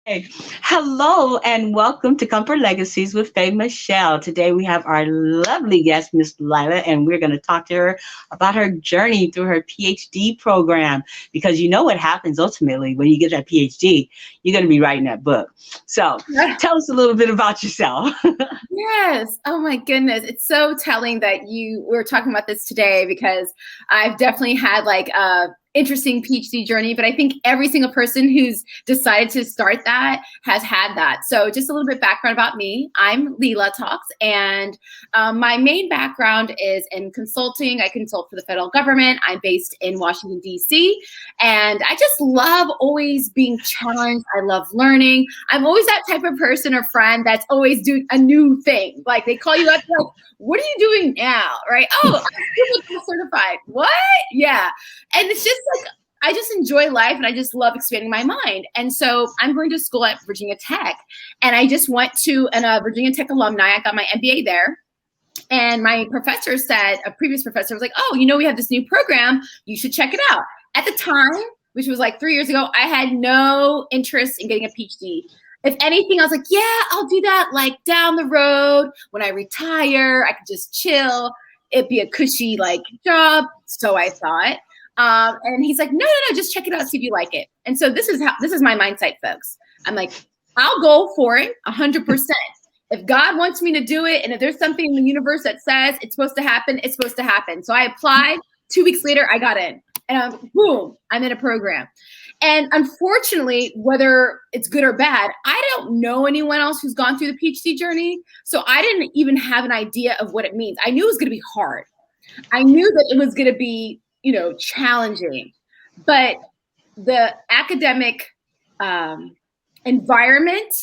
Hey, hello and welcome to Comfort Legacies with Faye Michelle. Today we have our lovely guest, Miss Lila, and we're going to talk to her about her journey through her PhD program. Because you know what happens ultimately when you get that PhD, you're going to be writing that book. So tell us a little bit about yourself. Yes. Oh my goodness. It's so telling that we're talking about this today because I've definitely had like a interesting PhD journey, but I think every single person who's decided to start that has had that. So just a little bit background about me. I'm Lila Talks, and my main background is in consulting. I consult for the federal government. I'm based in Washington, D.C., and I just love always being challenged. I love learning. I'm always that type of person or friend that's always doing a new thing. Like they call you up, like, what are you doing now? Right? Oh, I'm certified. What? Yeah. And it's just like, I just enjoy life and I just love expanding my mind. And so I'm going to school at Virginia Tech. And I just went to a Virginia Tech alumni. I got my MBA there. And my professor said, a previous professor was like, oh, we have this new program. You should check it out. At the time, which was like 3 years ago, I had no interest in getting a PhD. If anything, I was like, yeah, I'll do that like down the road when I retire. I could just chill. It'd be a cushy like job. So I thought. And he's like, no, just check it out, see if you like it. And so this is my mindset, folks. I'm like, I'll go for it 100%. If God wants me to do it, and if there's something in the universe that says it's supposed to happen, it's supposed to happen. So I applied. 2 weeks later, I got in. And boom, I'm in a program. And unfortunately, whether it's good or bad, I don't know anyone else who's gone through the PhD journey. So I didn't even have an idea of what it means. I knew it was going to be hard. I knew that it was going to be, challenging. But the academic environment,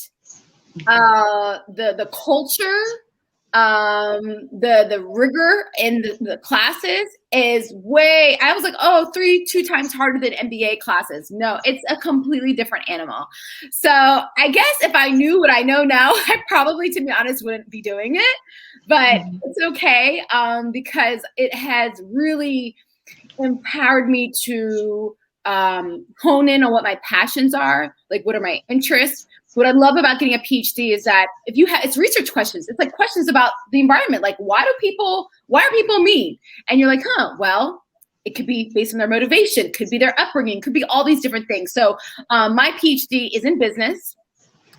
the culture, the rigor in the classes is way, I was like, oh, 2 times harder than MBA classes. No, it's a completely different animal. So I guess if I knew what I know now, I probably, to be honest, wouldn't be doing it. But it's okay because it has really empowered me to hone in on what my passions are, like what are my interests. What I love about getting a PhD is that if you have, it's research questions. It's like questions about the environment. Like, why are people mean? And you're like, well, it could be based on their motivation, could be their upbringing, could be all these different things. So my PhD is in business.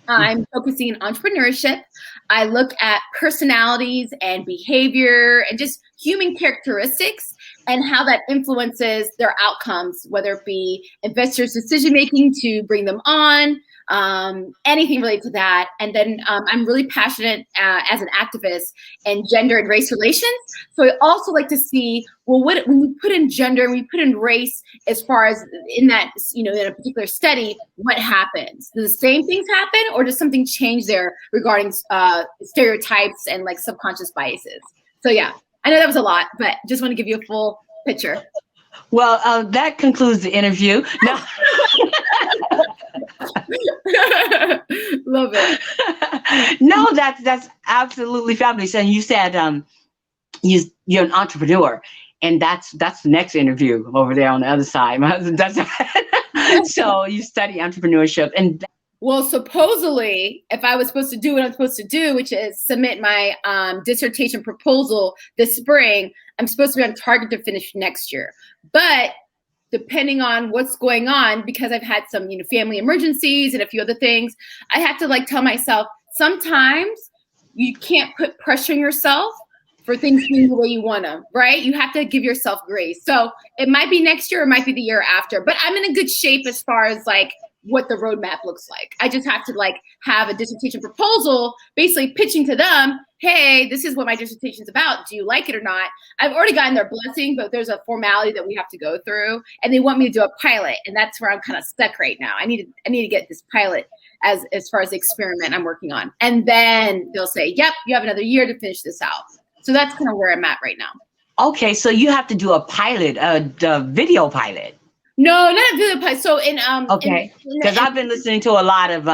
I'm focusing on entrepreneurship. I look at personalities and behavior and just human characteristics and how that influences their outcomes, whether it be investors' decision-making to bring them on, anything related to that. And then I'm really passionate as an activist in gender and race relations. So I also like to see, well, when we put in gender and we put in race, as far as in that, in a particular study, what happens? Do the same things happen, or does something change there regarding stereotypes and like subconscious biases? So yeah, I know that was a lot, but just want to give you a full picture. Well, that concludes the interview. No. Love it. No, that's absolutely fabulous. And you said you're an entrepreneur, and that's the next interview over there on the other side. So you study entrepreneurship, and well, supposedly, if I was supposed to do what I'm supposed to do, which is submit my dissertation proposal this spring, I'm supposed to be on target to finish next year. But depending on what's going on, because I've had some, family emergencies and a few other things, I have to like tell myself, sometimes you can't put pressure on yourself for things being the way you want them, right? You have to give yourself grace. So it might be next year, it might be the year after, but I'm in a good shape as far as like what the roadmap looks like. I just have to like have a dissertation proposal, basically pitching to them, hey, this is what my dissertation is about. Do you like it or not? I've already gotten their blessing, but there's a formality that we have to go through, and they want me to do a pilot, and that's where I'm kind of stuck right now. I need to get this pilot as far as the experiment I'm working on, and then they'll say, yep, you have another year to finish this out. So that's kind of where I'm at right now. Okay, so you have to do a pilot, the video pilot. No, not a video pilot. So okay, because I've been listening to a lot of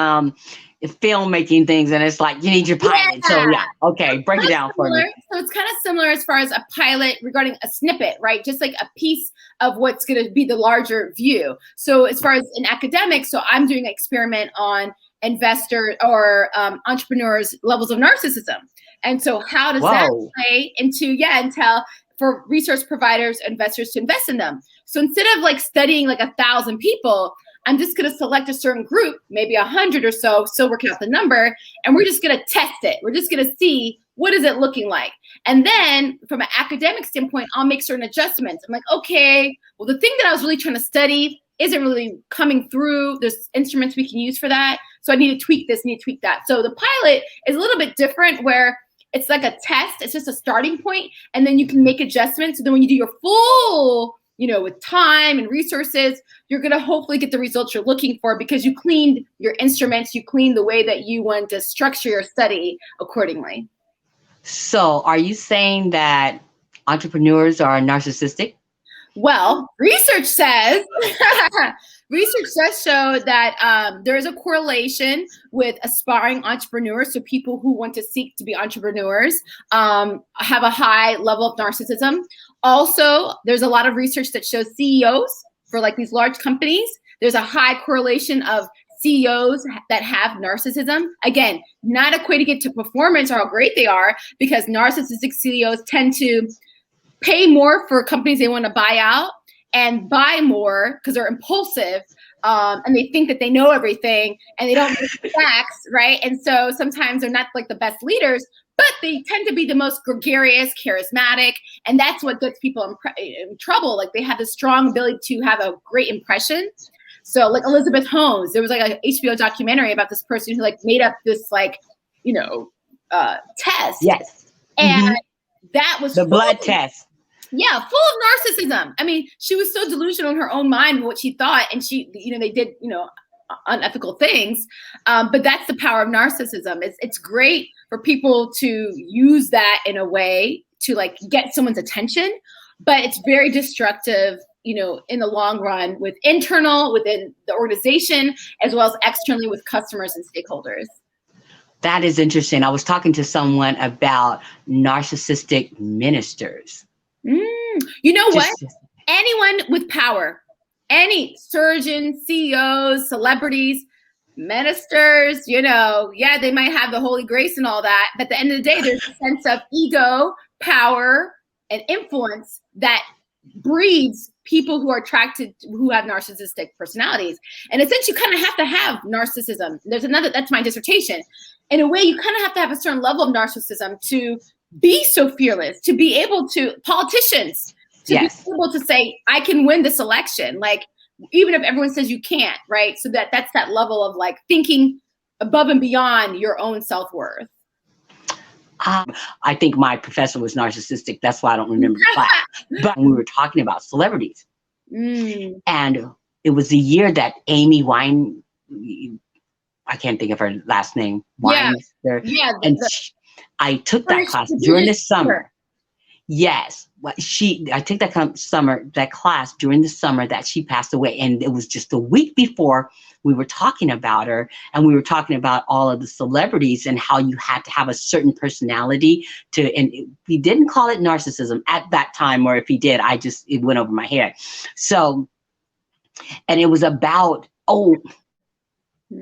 filmmaking things, and it's like you need your pilot. Yeah. So yeah, okay, break it down for me. So it's kind of similar as far as a pilot regarding a snippet, right? Just like a piece of what's going to be the larger view. So as far as in academics, so I'm doing an experiment on investor or entrepreneurs' levels of narcissism. And so how does that play into, until for resource providers, investors to invest in them? So instead of like studying like 1,000 people, I'm just going to select a certain group, maybe 100 or so, still working out the number, and we're just going to test it. We're just going to see what is it looking like. And then from an academic standpoint, I'll make certain adjustments. I'm like, okay, well, the thing that I was really trying to study isn't really coming through. There's instruments we can use for that. So I need to tweak this, need to tweak that. So the pilot is a little bit different where it's like a test. It's just a starting point, and then you can make adjustments. So then when you do your full, with time and resources, you're going to hopefully get the results you're looking for because you cleaned your instruments, you cleaned the way that you want to structure your study accordingly. So are you saying that entrepreneurs are narcissistic? Well, research says does show that there is a correlation with aspiring entrepreneurs. So people who want to seek to be entrepreneurs have a high level of narcissism. Also, there's a lot of research that shows CEOs for like these large companies, there's a high correlation of CEOs that have narcissism. Again, not equating it to performance or how great they are, because narcissistic CEOs tend to pay more for companies they want to buy out and buy more because they're impulsive and they think that they know everything and they don't know the facts, right? And so sometimes they're not like the best leaders, but they tend to be the most gregarious, charismatic, and that's what gets people in trouble. Like they have this strong ability to have a great impression. So like Elizabeth Holmes, there was like an HBO documentary about this person who like made up this like, test. Yes. And that was the blood test. Yeah, full of narcissism. I mean, she was so delusional in her own mind of what she thought, and she, they did, unethical things. But that's the power of narcissism. It's great for people to use that in a way to like get someone's attention, but it's very destructive, in the long run within the organization, as well as externally with customers and stakeholders. That is interesting. I was talking to someone about narcissistic ministers. You know what? Anyone with power, any surgeons, CEOs, celebrities, ministers, they might have the Holy Grace and all that. But at the end of the day, there's a sense of ego, power, and influence that breeds people who are attracted, who have narcissistic personalities. And essentially, you kind of have to have narcissism. That's my dissertation. In a way, you kind of have to have a certain level of narcissism to be so fearless, to be able to, politicians, to be able to say, I can win this election. Like, even if everyone says you can't, right? So that's that level of like thinking above and beyond your own self-worth. I think my professor was narcissistic. That's why I don't remember the class. But we were talking about celebrities. And it was the year that Amy Wine, I can't think of her last name. And I took that class during the summer. Yes. I took that class during the summer that she passed away. And it was just a week before we were talking about her, and we were talking about all of the celebrities and how you had to have a certain personality and we didn't call it narcissism at that time, or if he did, it went over my head. So, and it was about,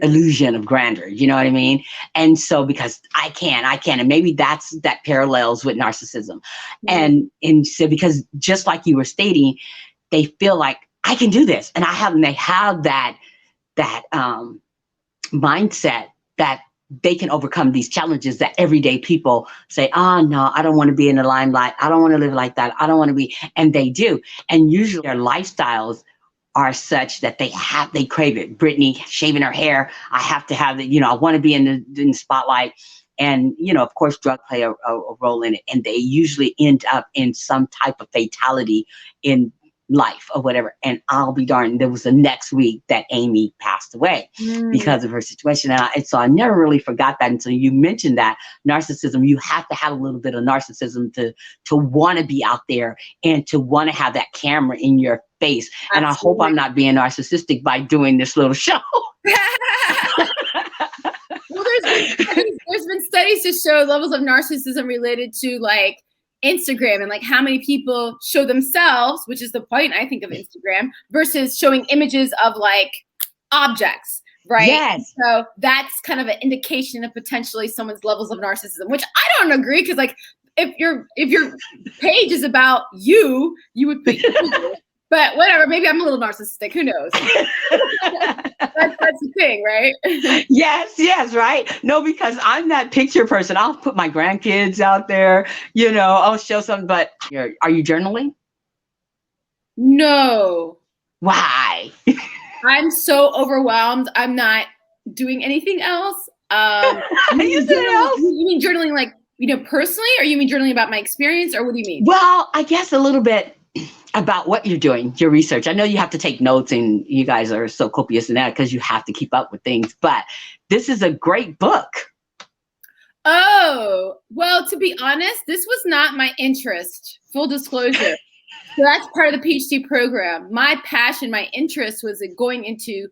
illusion of grandeur, you know what I mean? And so because I can, and maybe that parallels with narcissism. And so because just like you were stating, they feel like I can do this, and they have that mindset that they can overcome these challenges that everyday people say, no, I don't want to be in the limelight. I don't want to live like that. I don't want to be, and they do. And usually their lifestyles are such that they crave it. Brittany shaving her hair, I have to have it, I want to be in the spotlight. And, of course, drugs play a role in it. And they usually end up in some type of fatality in life or whatever. And I'll be darned, there was the next week that Amy passed away because of her situation. And so I never really forgot that until you mentioned that narcissism. You have to have a little bit of narcissism to want to be out there and to want to have that camera in your face. Absolutely. And I hope I'm not being narcissistic by doing this little show. Well, there's been studies to show levels of narcissism related to like Instagram and like how many people show themselves, which is the point I think of Instagram, versus showing images of like objects right? Yes. So that's kind of an indication of potentially someone's levels of narcissism, which I don't agree, because like if your page is about you, you would put you. But whatever, maybe I'm a little narcissistic. Who knows? That's the thing, right? Yes, right. No, because I'm that picture person. I'll put my grandkids out there, I'll show something, but are you journaling? No. Why? I'm so overwhelmed. I'm not doing anything else. You said else? You mean journaling like, personally, or you mean journaling about my experience, or what do you mean? Well, I guess a little bit about what you're doing, your research. I know you have to take notes, and you guys are so copious in that because you have to keep up with things, but this is a great book. Oh, well, to be honest, this was not my interest, full disclosure. So that's part of the PhD program. My passion, my interest was in going into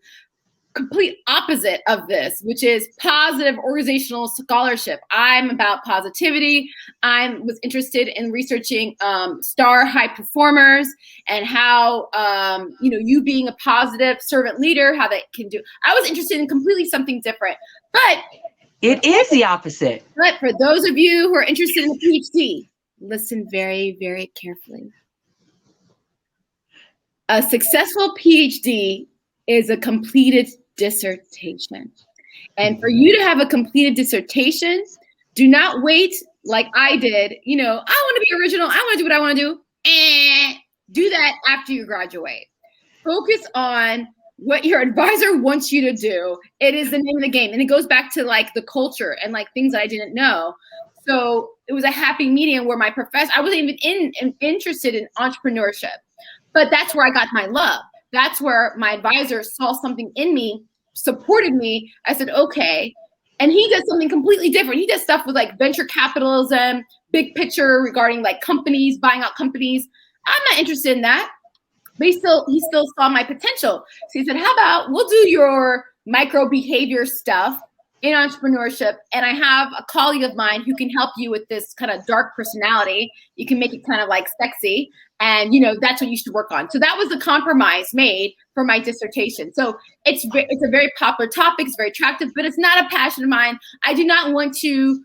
complete opposite of this, which is positive organizational scholarship. I'm about positivity. I was interested in researching star high performers and how, you being a positive servant leader, how that can do. I was interested in completely something different. But it is the opposite. But for those of you who are interested in a PhD, listen very, very carefully. A successful PhD is a completed dissertation. And for you to have a completed dissertation, do not wait like I did. I want to be original. I want to do what I want to do. Do that after you graduate. Focus on what your advisor wants you to do. It is the name of the game. And it goes back to like the culture and like things that I didn't know. So it was a happy medium where my professor, I wasn't even interested in entrepreneurship. But that's where I got my love. That's where my advisor saw something in me, supported me. I said, okay. And he does something completely different. He does stuff with like venture capitalism, big picture regarding like companies, buying out companies. I'm not interested in that. But he still saw my potential. So he said, how about we'll do your micro behavior stuff in entrepreneurship. And I have a colleague of mine who can help you with this kind of dark personality. You can make it kind of like sexy. And, that's what you should work on. So that was the compromise made for my dissertation. So it's a very popular topic. It's very attractive, but it's not a passion of mine. I do not want to,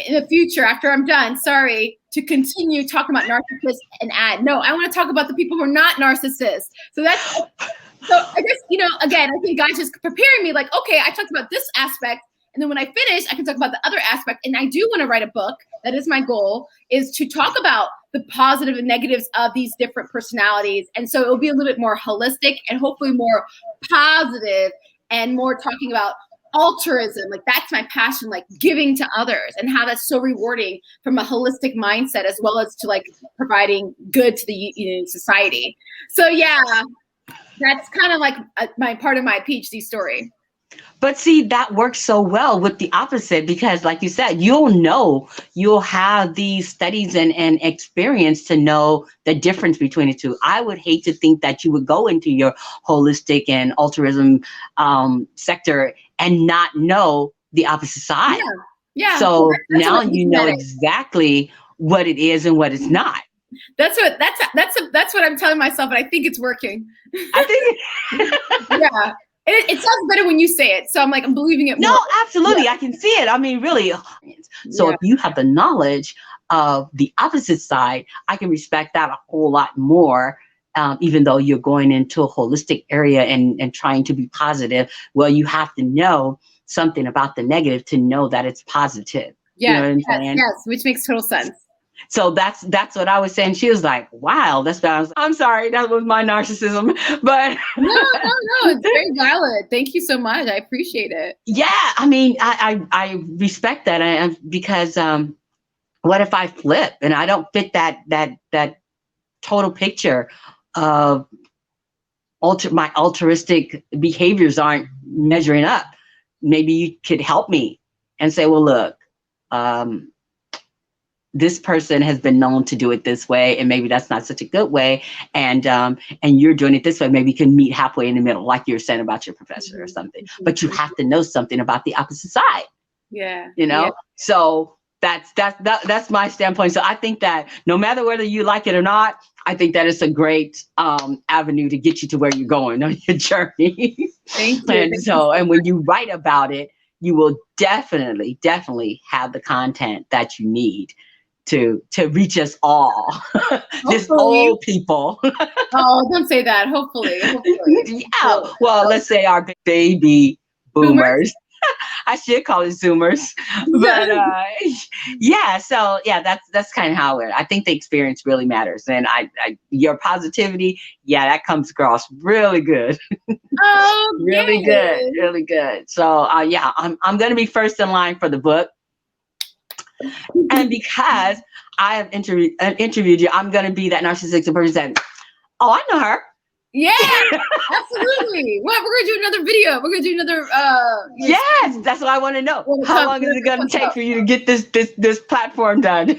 in the future, after I'm done, to continue talking about narcissists and add. No, I want to talk about the people who are not narcissists. So I guess, again, I think God's just preparing me like, okay, I talked about this aspect. And then when I finish, I can talk about the other aspect. And I do want to write a book. That is my goal, is to talk about the positive and negatives of these different personalities. And so it'll be a little bit more holistic and hopefully more positive and more talking about altruism. Like that's my passion, like giving to others and how that's so rewarding from a holistic mindset, as well as to like providing good to the society. So yeah, that's kind of like my part of my PhD story. But see, that works so well with the opposite, because like you said, you'll have these studies and experience to know the difference between the two. I would hate to think that you would go into your holistic and altruism sector and not know the opposite side. Yeah. So now you know exactly what it is and what it's not. That's what I'm telling myself, and I think it's working. I think yeah. It sounds better when you say it. So I'm believing it more. No, absolutely. Yeah. I can see it. I mean, really. So if you have the knowledge of the opposite side, I can respect that a whole lot more, even though you're going into a holistic area and trying to be positive. Well, you have to know something about the negative to know that it's positive. Yeah, you know what I'm saying? Yes, which makes total sense. So that's what I was saying. She was like, wow, that's bad. I'm sorry, that was my narcissism. But no, it's very valid. Thank you so much. I appreciate it. Yeah, I mean, I respect that, because what if I flip and I don't fit that total picture of my altruistic behaviors aren't measuring up? Maybe you could help me and say, well, look, this person has been known to do it this way, and maybe that's not such a good way. And you're doing it this way. Maybe you can meet halfway in the middle, like you were saying about your professor or something. But you have to know something about the opposite side. Yeah. So That's my standpoint. So I think that no matter whether you like it or not, I think that it's a great avenue to get you to where you're going on your journey. Thank you. And so, and when you write about it, you will definitely have the content that you need to reach us all. This old people. Oh, don't say that. Hopefully. Yeah. Well, let's say our baby boomers. I should call it Zoomers, but yeah. So yeah, that's kind of how it. I think the experience really matters, and your positivity, yeah, that comes across really good. Oh, really good, really good. So yeah, I'm gonna be first in line for the book, and because I have interviewed you, I'm gonna be that narcissistic person. Oh, I know her. Yeah, absolutely. What, we're gonna do another video. We're gonna do another. Yes, that's what I want to know. How long is it going to take for you to get this platform done?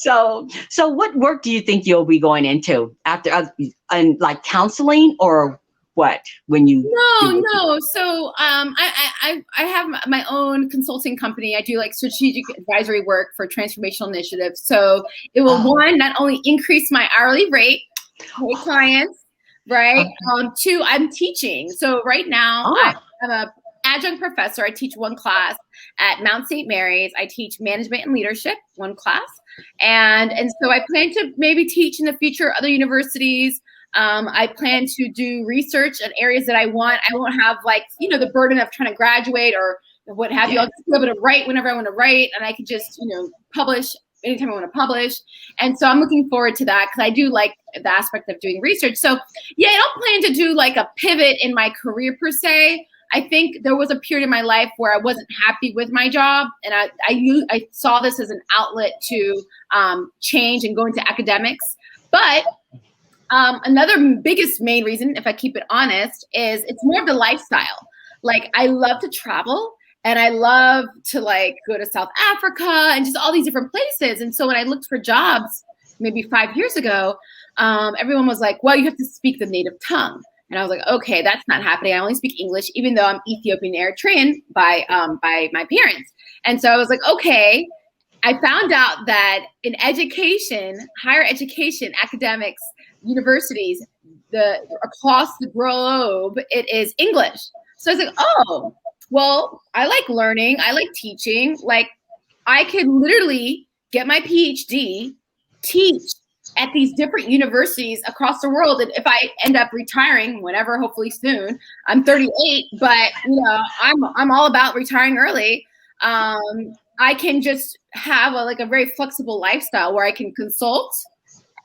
So what work do you think you'll be going into after, and like counseling or what? When you no. So I have my own consulting company. I do like strategic advisory work for transformational initiatives. So it will one, not only increase my hourly rate. Hey, clients, right? Two, I'm teaching. So right now I'm a adjunct professor. I teach one class at Mount St. Mary's. I teach management and leadership, one class. And so I plan to maybe teach in the future at other universities. I plan to do research in areas that I want. I won't have like, the burden of trying to graduate or what have you. I'll just be able to write whenever I want to write, and I can just, publish anytime I want to publish. And so I'm looking forward to that because I do like the aspect of doing research. So yeah, I don't plan to do like a pivot in my career per se. I think there was a period in my life where I wasn't happy with my job, and I saw this as an outlet to change and go into academics. But another main reason, if I keep it honest, is it's more of the lifestyle. Like I love to travel. And I love to like go to South Africa and just all these different places. And so when I looked for jobs maybe 5 years ago, everyone was like, well, you have to speak the native tongue. And I was like, okay, that's not happening. I only speak English, even though I'm Ethiopian Eritrean by my parents. And so I was like, okay. I found out that in education, higher education, academics, universities, across the globe, it is English. So I was like, oh, well, I like learning. I like teaching. Like I could literally get my PhD, teach at these different universities across the world. And if I end up retiring, whenever, hopefully soon, I'm 38, but I'm all about retiring early. I can just have a very flexible lifestyle where I can consult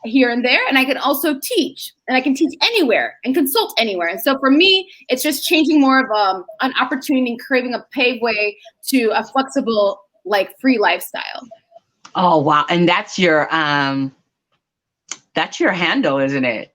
here and there, and I can also teach, and I can teach anywhere and consult anywhere. And so for me, it's just changing more of an opportunity and creating a paved way to a flexible, free lifestyle. Oh wow! And that's your handle, isn't it?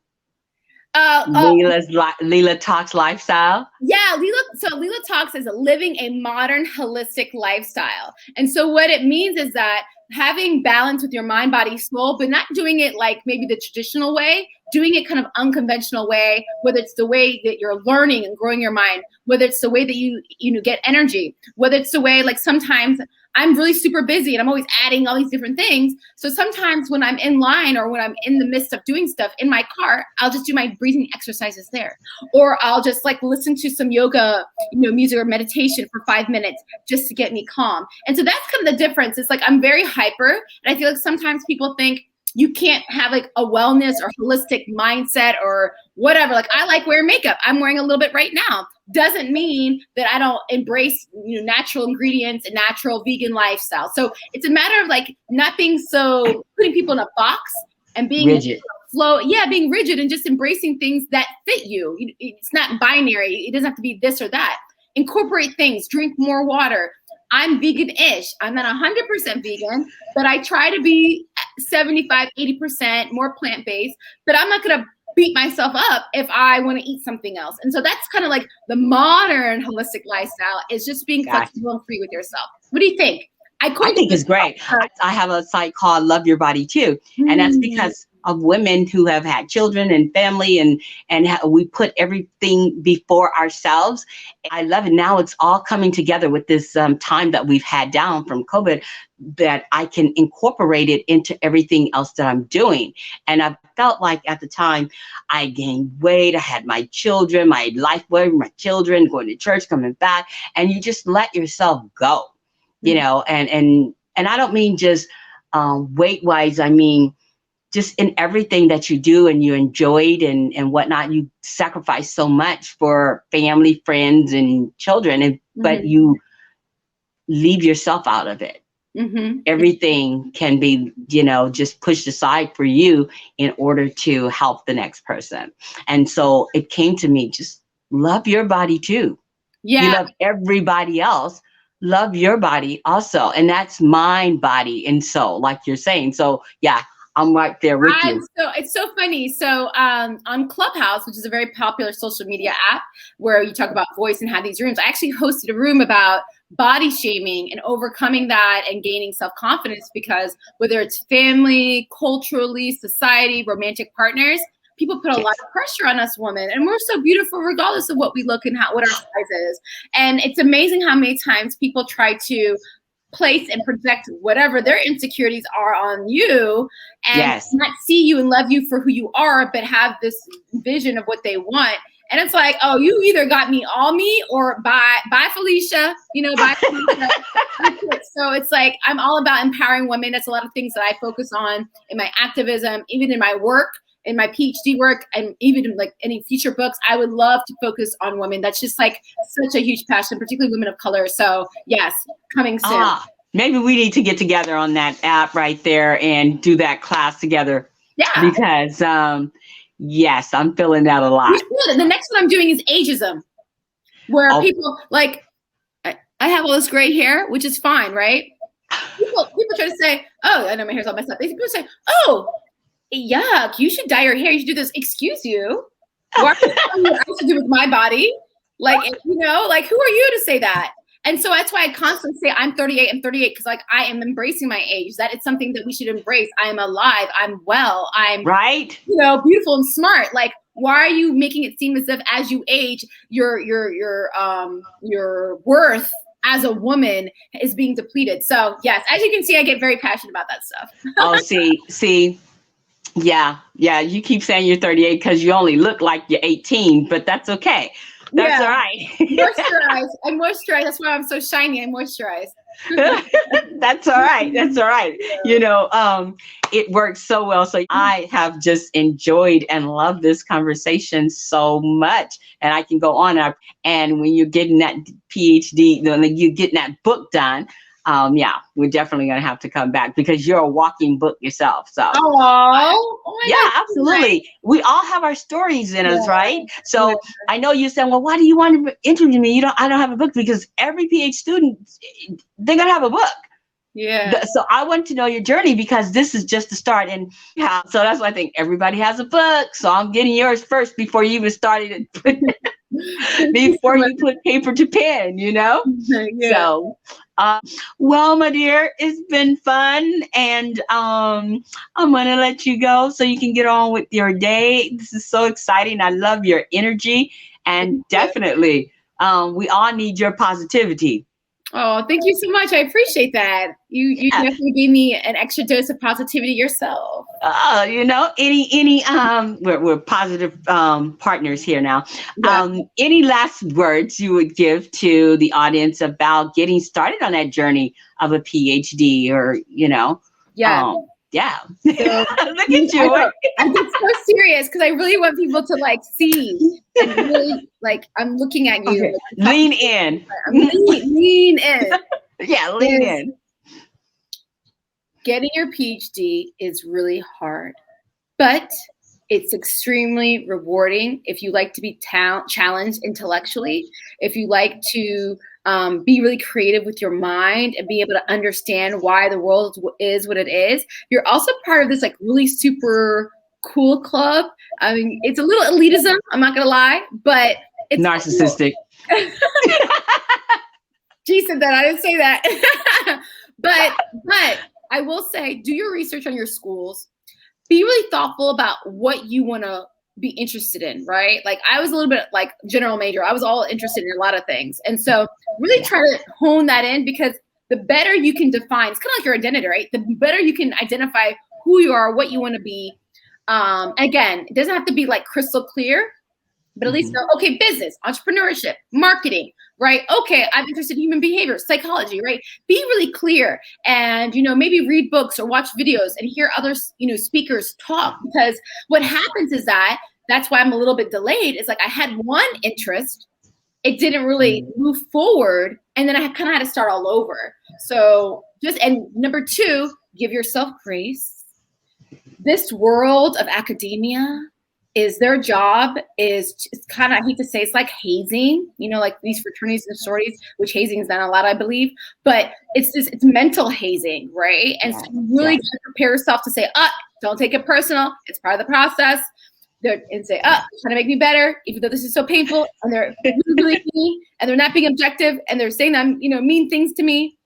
Lila Talks Lifestyle. Yeah, Lila Talks is living a modern holistic lifestyle. And so what it means is that having balance with your mind, body, soul, but not doing it like maybe the traditional way, doing it kind of unconventional way, whether it's the way that you're learning and growing your mind, whether it's the way that you get energy, whether it's the way sometimes I'm really super busy and I'm always adding all these different things. So sometimes when I'm in line or when I'm in the midst of doing stuff in my car, I'll just do my breathing exercises there. Or I'll just listen to some yoga, music or meditation for 5 minutes just to get me calm. And so that's kind of the difference. It's I'm very hyper. And I feel like sometimes people think you can't have a wellness or holistic mindset or whatever. I like wearing makeup. I'm wearing a little bit right now. Doesn't mean that I don't embrace natural ingredients and natural vegan lifestyle. So it's a matter of not being so putting people in a box and being rigid. Being rigid and just embracing things that fit you. It's not binary. It doesn't have to be this or that. Incorporate things. Drink more water. I'm vegan-ish. I'm not 100% vegan, but I try to be 75, 80% more plant-based. But I'm not going to beat myself up if I want to eat something else. And so that's kind of the modern holistic lifestyle is just being flexible and free with yourself. What do you think? I think it's great. I have a site called Love Your Body Too. And that's because of women who have had children and family, and we put everything before ourselves. I love it. Now it's all coming together with this time that we've had down from COVID, that I can incorporate it into everything else that I'm doing. And I felt like at the time I gained weight. I had my children, my life with my children, going to church, coming back, and you just let yourself go, you know, and I don't mean just weight wise. I mean, just in everything that you do and you enjoyed and whatnot, you sacrifice so much for family, friends, and children, but you leave yourself out of it. Everything can be, you know, just pushed aside for you in order to help the next person. And so it came to me, just love your body too. Yeah. You love everybody else. Love your body also. And that's mind, body, and soul, like you're saying. So yeah, I'm right there with you. So it's so funny. So on Clubhouse, which is a very popular social media app where you talk about voice and have these rooms, I actually hosted a room about body shaming and overcoming that and gaining self-confidence, because whether it's family, culturally, society, romantic partners, people put a lot of pressure on us women, and we're so beautiful regardless of what we look and what our size is. And it's amazing how many times people try to place and project whatever their insecurities are on you, and not see you and love you for who you are, but have this vision of what they want. And it's like, oh, you either got me all me, or bye Felicia, you know, bye Felicia. So it's like, I'm all about empowering women. That's a lot of things that I focus on in my activism, even in my work, in my PhD work, and even in like any future books. I would love to focus on women. That's just like such a huge passion, particularly women of color. So yes, coming soon. Maybe we need to get together on that app right there and do that class together. Yeah. Because yes, I'm feeling that a lot. And the next one I'm doing is ageism, where people like, I have all this gray hair, which is fine, right? People try to say, oh, I know my hair's all messed up. People say, oh, yuck, you should dye your hair. You should do this. Excuse you. What I should do with my body? Like, you know, like, who are you to say that? And so that's why I constantly say I'm 38, because like I am embracing my age. That it's something that we should embrace. I am alive. I'm well. I'm right. You know, beautiful and smart. Like, why are you making it seem as if as you age, your worth as a woman is being depleted? So yes, as you can see, I get very passionate about that stuff. Oh, see. Yeah. You keep saying you're 38 because you only look like you're 18, but that's okay. That's all right. I moisturize. That's why I'm so shiny. I moisturize. That's all right. That's all right. You know, it works so well. So I have just enjoyed and loved this conversation so much. And I can go on. And when you're getting that PhD, you're getting that book done, yeah, we're definitely going to have to come back because you're a walking book yourself. So, yeah, absolutely. We all have our stories in us, right? So I know you said, well, why do you want to interview me? I don't have a book, because every PhD student, they're going to have a book. Yeah. So I want to know your journey, because this is just the start. And so that's why I think everybody has a book. So I'm getting yours first before you even started before you put paper to pen, you know? So, well, my dear, it's been fun, and I'm going to let you go so you can get on with your day. This is so exciting. I love your energy, and definitely we all need your positivity. Oh, thank you so much. I appreciate that. You definitely gave me an extra dose of positivity yourself. You know, we're positive partners here now. Any last words you would give to the audience about getting started on that journey of a PhD, or, you know? Yeah. So, look at you. I get so serious because I really want people to like see and really like, I'm looking at you. Okay. Like, lean in. Lean in. Yeah, lean in. Getting your PhD is really hard, but it's extremely rewarding if you like to be challenged intellectually, if you like to be really creative with your mind and be able to understand why the world is what it is. You're also part of this like really super cool club. I mean, it's a little elitism, I'm not gonna lie, but it's narcissistic. Cool. She said that, I didn't say that. But I will say, do your research on your schools. Be really thoughtful about what you want to be interested in, right? Like I was a little bit like general major. I was all interested in a lot of things. And so really try to hone that in, because the better you can define, it's kind of like your identity, right? The better you can identify who you are, what you want to be. Again, it doesn't have to be like crystal clear, but at least know, okay, business, entrepreneurship, marketing, right? Okay, I'm interested in human behavior, psychology, right? Be really clear and, maybe read books or watch videos and hear other, speakers talk, because what happens is that's why I'm a little bit delayed. It's like I had one interest, it didn't really move forward, and then I kind of had to start all over. So and number two, give yourself grace. This world of academia is their job is it's kind of, I hate to say, it's like hazing, like these fraternities and sororities, which hazing is not allowed, I believe, but it's mental hazing, right? And so you really got to prepare yourself to say, don't take it personal. It's part of the process. And say, trying to make me better, even though this is so painful, and they're really mean, and they're not being objective, and they're saying that mean things to me.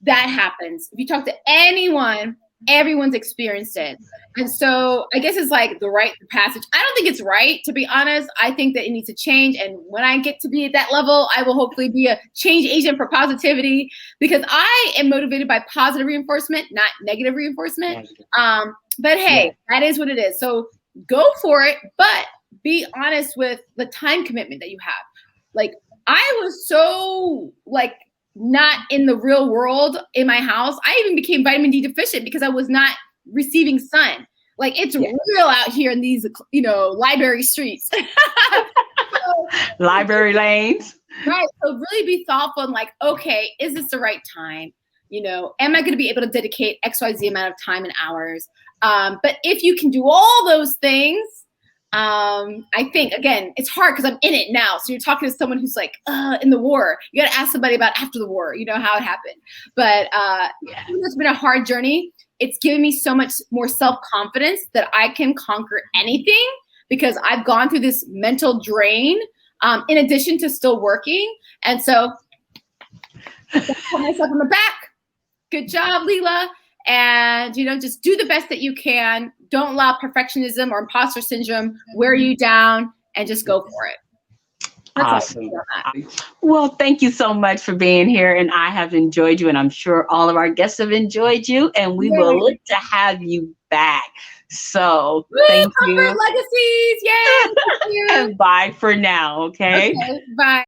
That happens. If you talk to anyone, everyone's experienced it. And so I guess it's like the rite of passage. I don't think it's right, to be honest. I think that it needs to change. And when I get to be at that level, I will hopefully be a change agent for positivity, because I am motivated by positive reinforcement, not negative reinforcement. But hey, that is what it is. So go for it, but be honest with the time commitment that you have. Like I was so not in the real world in my house. I even became vitamin D deficient because I was not receiving sun. Like it's real out here in these, library streets. Library lanes. Right. So really be thoughtful and okay, is this the right time? Am I going to be able to dedicate XYZ amount of time and hours? But if you can do all those things, I think, again, it's hard because I'm in it now. So you're talking to someone who's in the war. You got to ask somebody about after the war, how it happened. But it's been a hard journey. It's given me so much more self-confidence that I can conquer anything, because I've gone through this mental drain in addition to still working. And so I pat myself on the back. Good job, Lila. And, just do the best that you can. Don't allow perfectionism or imposter syndrome wear you down, and just go for it. That's awesome. Well, thank you so much for being here. And I have enjoyed you, and I'm sure all of our guests have enjoyed you, and we will look to have you back. So thank you. Legacies. Yay. Thank you. And bye for now. Okay. Bye.